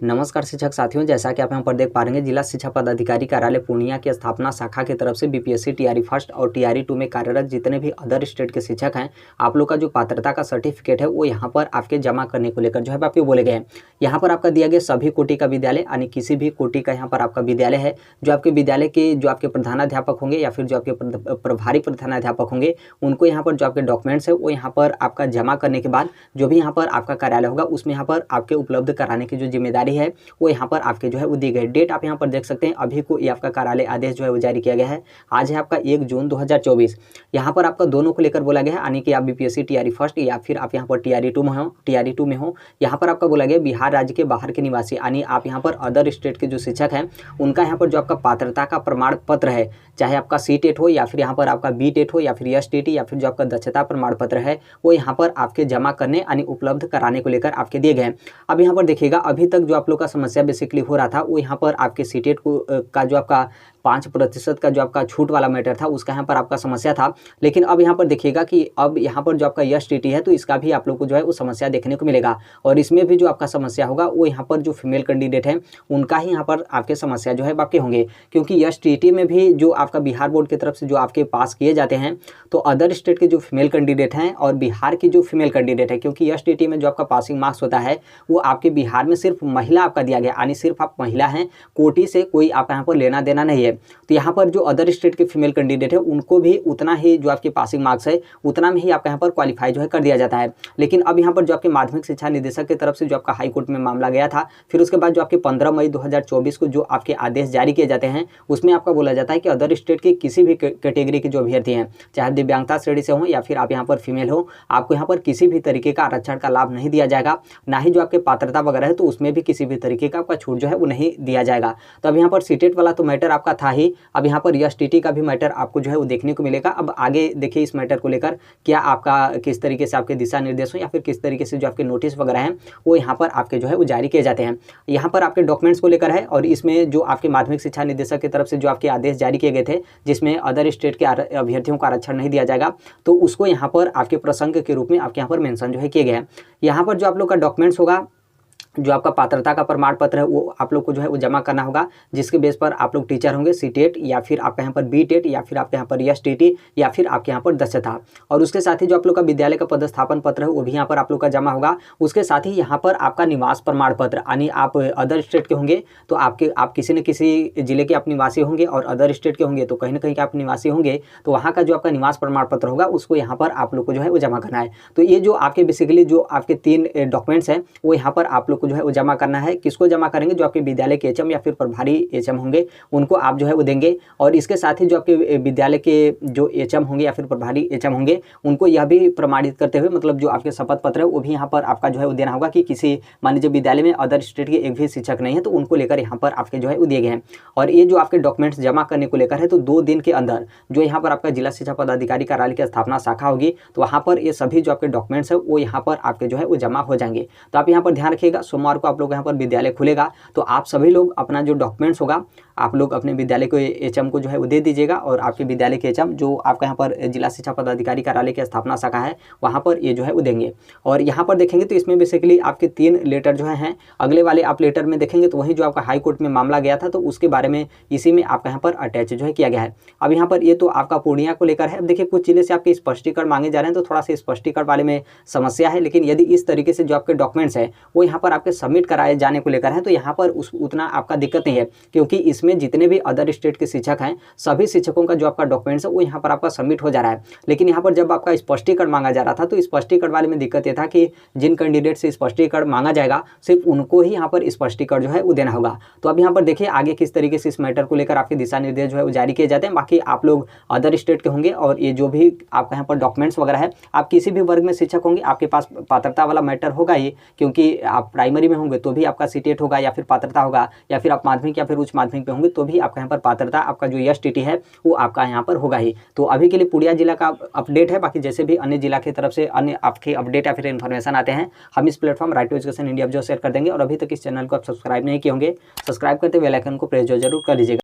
नमस्कार शिक्षक साथियों, जैसा कि आप यहाँ पर देख पा रहे हैं, जिला शिक्षा पदाधिकारी कार्यालय पूर्णिया की स्थापना शाखा की तरफ से बीपीएससी टीआरई फर्स्ट और टीआरई 2 में कार्यरत जितने भी अदर स्टेट के शिक्षक हैं, आप लोग का जो पात्रता का सर्टिफिकेट है वो यहाँ पर आपके जमा करने को लेकर जो है आपके बोले गए हैं। यहाँ पर आपका दिया गया सभी कोटि का विद्यालय यानी किसी भी कोटि का यहाँ पर आपका विद्यालय है, जो आपके विद्यालय के जो आपके प्रधानाध्यापक होंगे या फिर जो आपके प्रभारी प्रधानाध्यापक होंगे, उनको यहाँ पर जो आपके डॉक्यूमेंट्स है वो यहाँ पर आपका जमा करने के बाद जो भी यहाँ पर आपका कार्यालय होगा उसमें यहाँ पर आपके उपलब्ध कराने की जो जिम्मेदारी है वो यहाँ पर आपके जो है वो दी गई। डेट आप यहाँ पर देख सकते हैं, अभी को ये आपका कार्यालय आदेश जो है वो जारी किया गया है। आज है आपका 1 जून 2024। यहाँ पर आपका दोनों को लेकर बोला गया है, यानी कि आप बीपीएससी टीआरई फर्स्ट या फिर आप यहाँ पर टीआरई 2 में हो। यहाँ पर आपका बोला गया बिहार राज्य के बाहर के निवासी यानी आप यहाँ पर अदर स्टेट के जो शिक्षक हैं उनका यहाँ पर जो आपका पात्रता का प्रमाण पत्र है, चाहे आपका सी-टेट हो या फिर यहाँ पर आपका बी-टेट हो या फिर एस-टी-टी या फिर जो आपका दक्षता प्रमाण पत्र है वो यहाँ पर आपके जमा करने यानी उपलब्ध कराने को लेकर आपके दिए गए हैं। अब यहाँ पर देखिएगा, अभी तक जो आप लोग का समस्या बेसिकली हो रहा था वो यहाँ पर आपके सी-टेट का जो आपका 5% का जो आपका छूट वाला मैटर था उसका यहाँ पर आपका समस्या था। लेकिन अब यहाँ पर देखिएगा कि अब यहाँ पर जो आपका एस-टी-टी है तो इसका भी आप लोग को जो है वो समस्या देखने को मिलेगा, और इसमें भी जो आपका समस्या होगा वो यहाँ पर जो फीमेल कैंडिडेट है उनका ही यहाँ पर आपके समस्या जो है आपके होंगे, क्योंकि एस-टी-टी में भी जो आपका बिहार बोर्ड की तरफ से जो आपके पास किए जाते हैं तो अदर स्टेट के जो फीमेल कैंडिडेट हैं और बिहार की जो फीमेल कैंडिडेट है, क्योंकि एस-टी-टी में जो आपका पासिंग मार्क्स होता है वो आपके बिहार में सिर्फ महिला आपका दिया गया, यानी सिर्फ आप महिला हैं, कोटि से कोई आप यहाँ पर लेना देना नहीं है। तो यहाँ पर जो अदर स्टेट के फीमेल कैंडिडेट है उनको भी उतना ही जो आपके पासिंग मार्क्स है उतना में ही आपका यहाँ पर क्वालिफाई जो है कर दिया जाता है। लेकिन अब यहाँ पर जो आपके माध्यमिक शिक्षा निदेशक की तरफ से जो आपका हाई कोर्ट में मामला गया था, फिर उसके बाद जो आपके 15 मई 2024 को जो आपके आदेश जारी किए जाते हैं उसमें आपका बोला जाता है कि अदर स्टेट के किसी भी कैटेगरी के जो अभ्यर्थी हैं, चाहे दिव्यांगता श्रेणी से हो या फिर आप यहाँ पर फीमेल हो, आपको यहाँ पर किसी भी तरीके का आरक्षण का लाभ नहीं दिया जाएगा, ना ही जो आपके पात्रता वगैरह है तो उसमें भी किसी भी तरीके का आपका छूट जो है वो नहीं दिया जाएगा। तो अब यहाँ पर सी-टेट वाला तो मैटर आपका था ही, अब यहाँ पर एस-टी-टी का भी मैटर आपको जो है वो देखने को मिलेगा। अब आगे देखिए इस मैटर को लेकर क्या आपका किस तरीके से आपके दिशा निर्देश हो या फिर किस तरीके से जो आपके नोटिस वगैरह हैं वो यहाँ पर आपके जो है वो जारी किए जाते हैं। यहाँ पर आपके डॉक्यूमेंट्स को लेकर है, और इसमें जो आपके माध्यमिक शिक्षा निदेशक की तरफ से जो आपके आदेश जारी किए गए थे जिसमें अदर स्टेट के अभ्यर्थियों का आरक्षण नहीं दिया जाएगा, तो उसको यहाँ पर आपके प्रसंग के रूप में आपके यहाँ पर मेंशन जो है किए गए हैं। यहाँ पर जो आप लोग का डॉक्यूमेंट्स होगा, जो आपका पात्रता का प्रमाण पत्र है वो आप लोग को जो है वो जमा करना होगा, जिसके बेस पर आप लोग टीचर होंगे, सी-टेट या फिर आपके यहाँ पर बी-टेट या फिर आपके यहाँ पर एस-टी-टी या फिर आपके यहाँ पर दक्षता, और उसके साथ ही जो आप लोग का विद्यालय का पदस्थापन पत्र है वो भी यहाँ पर आप लोग का जमा होगा। उसके साथ ही यहाँ पर आपका निवास प्रमाण पत्र, यानी आप अदर स्टेट के होंगे तो आप किसी न किसी जिले के आप निवासी होंगे, और अदर स्टेट के होंगे तो कहीं ना कहीं के आप निवासी होंगे, तो वहाँ का जो आपका निवास प्रमाण पत्र होगा उसको यहाँ पर आप लोग को जो है वो जमा करना है। तो ये जो आपके बेसिकली जो आपके 3 डॉक्यूमेंट्स हैं वो यहाँ पर आप लोग को जो है वो जमा करना है। किसको जमा करेंगे? जो आपके विद्यालय के एचएम या फिर प्रभारी एचएम होंगे उनको आप जो है वो देंगे, और इसके साथ ही जो आपके विद्यालय के जो एचएम होंगे या फिर प्रभारी एचएम होंगे उनको यह भी प्रमाणित करते हुए, मतलब जो आपके शपथ पत्र है वो भी यहाँ पर आपका जो है वो देना होगा कि किसी मान लीजिए विद्यालय में अदर स्टेट के एक भी शिक्षक नहीं है तो उनको लेकर यहाँ पर आपके जो है वो दिए गए हैं। और ये जो आपके डॉक्यूमेंट्स जमा करने को लेकर है तो 2 दिन के अंदर जो यहाँ पर आपका जिला शिक्षा पदाधिकारी कार्यालय की स्थापना शाखा होगी तो वहाँ पर ये सभी जो आपके डॉक्यूमेंट्स है वो यहाँ पर आपके जो है वो जमा हो जाएंगे। तो आप यहाँ पर ध्यान रखिएगा, सोमवार को आप लोग यहाँ पर विद्यालय खुलेगा तो आप सभी लोग अपना जो डॉक्यूमेंट्स होगा आप लोग अपने विद्यालय के एचएम को जो है वो दे दीजिएगा, और आपके विद्यालय के एचएम जो आपका यहाँ पर जिला शिक्षा पदाधिकारी कार्यालय की स्थापना शाखा है वहाँ पर ये जो है वो देंगे। और यहाँ पर देखेंगे तो इसमें बेसिकली आपके 3 लेटर जो हैं, अगले वाले आप लेटर में देखेंगे तो वही जो आपका हाई कोर्ट में मामला गया था तो उसके बारे में इसी में आपका यहाँ पर अटैच जो है किया गया है। अब यहाँ पर ये तो आपका पूर्णिया को लेकर है। अब देखिए कुछ जिले से आपके स्पष्टीकरण मांगे जा रहे हैं तो थोड़ा सा स्पष्टीकरण वाले में समस्या है, लेकिन यदि इस तरीके से जो आपके डॉक्यूमेंट्स है वो यहाँ पर आपके सबमिट कराए जाने को लेकर है तो यहाँ पर उतना आपका दिक्कत नहीं है, क्योंकि इसमें जितने भी अदर स्टेट के शिक्षक हैं सभी शिक्षकों का जो आपका डॉक्यूमेंट्स है वो यहाँ पर आपका सबमिट हो जा रहा है। लेकिन यहाँ पर जब आपका स्पष्टीकरण मांगा जा रहा था तो स्पष्टीकरण वाले में दिक्कत ये था कि जिन कैंडिडेट से स्पष्टीकरण मांगा जाएगा सिर्फ उनको ही यहाँ पर स्पष्टीकरण जो है वो देना होगा। तो अब यहाँ पर देखिए आगे किस तरीके से इस मैटर को लेकर आपके दिशा निर्देश जो है वो जारी किए जाते हैं। बाकी आप लोग अदर स्टेट के होंगे और ये जो भी आपका यहाँ पर डॉक्यूमेंट्स वगैरह है, आप किसी भी वर्ग में शिक्षक होंगे आपके पास पात्रता वाला मैटर होगा ही, क्योंकि आप प्राइमरी में होंगे तो भी आपका सी-टेट होगा या फिर पात्रता होगा, या फिर आप माध्यमिक या फिर उच्च माध्यमिक पे होंगे तो भी आपका यहाँ पर पात्रता आपका जो एस-टी-टी है वो आपका यहाँ पर होगा ही। तो अभी के लिए पूर्णिया जिला का अपडेट है, बाकी जैसे भी अन्य जिला की तरफ से अन्य आपके अपडेट या फिर इन्फॉर्मेशन आते हैं हम इस platform right to education India जो शेयर कर देंगे। और अभी तक इस चैनल को आप सब्सक्राइब नहीं किए होंगे, सब्सक्राइब करते बेल आइकन को प्रेस जरूर कर लीजिएगा।